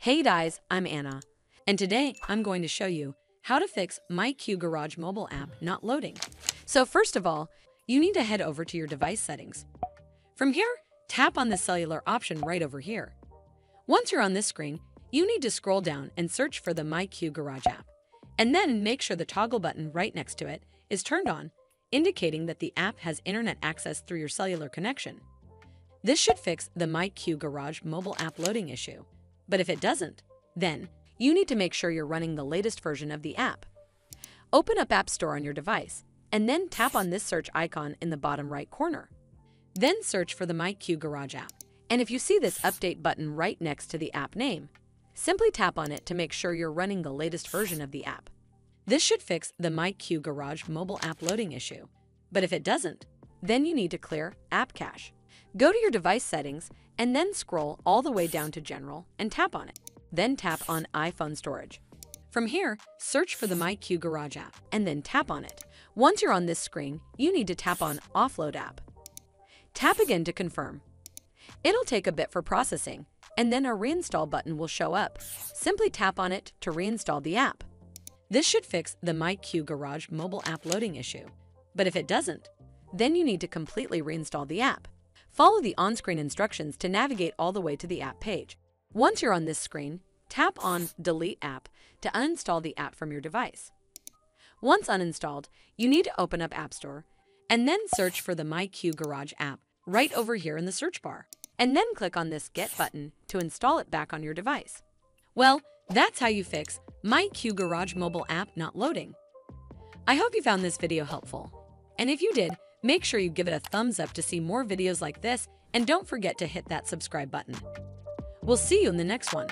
Hey guys, I'm Anna, and today I'm going to show you how to fix myQ Garage mobile app not loading. So first of all, you need to head over to your device settings. From here, tap on the cellular option right over here. Once you're on this screen, you need to scroll down and search for the myQ Garage app, and then make sure the toggle button right next to it is turned on, indicating that the app has internet access through your cellular connection. This should fix the myQ Garage mobile app loading issue. But if it doesn't, then you need to make sure you're running the latest version of the app. Open up App Store on your device, and then tap on this search icon in the bottom right corner. Then search for the myQ Garage app, and if you see this update button right next to the app name, simply tap on it to make sure you're running the latest version of the app. This should fix the myQ Garage mobile app loading issue. But if it doesn't, then you need to clear App Cache. Go to your device settings and then scroll all the way down to General and tap on it. Then tap on iPhone Storage. From here, search for the myQ Garage app and then tap on it. Once you're on this screen, you need to tap on Offload App. Tap again to confirm. It'll take a bit for processing, and then a Reinstall button will show up. Simply tap on it to reinstall the app. This should fix the myQ Garage mobile app loading issue. But if it doesn't, then you need to completely reinstall the app. Follow the on-screen instructions to navigate all the way to the app page. Once you're on this screen, tap on Delete App to uninstall the app from your device. Once uninstalled, you need to open up App Store and then search for the myQ Garage app right over here in the search bar, and then click on this Get button to install it back on your device. Well, that's how you fix myQ Garage mobile app not loading. I hope you found this video helpful, and if you did, make sure you give it a thumbs up to see more videos like this, and don't forget to hit that subscribe button. We'll see you in the next one.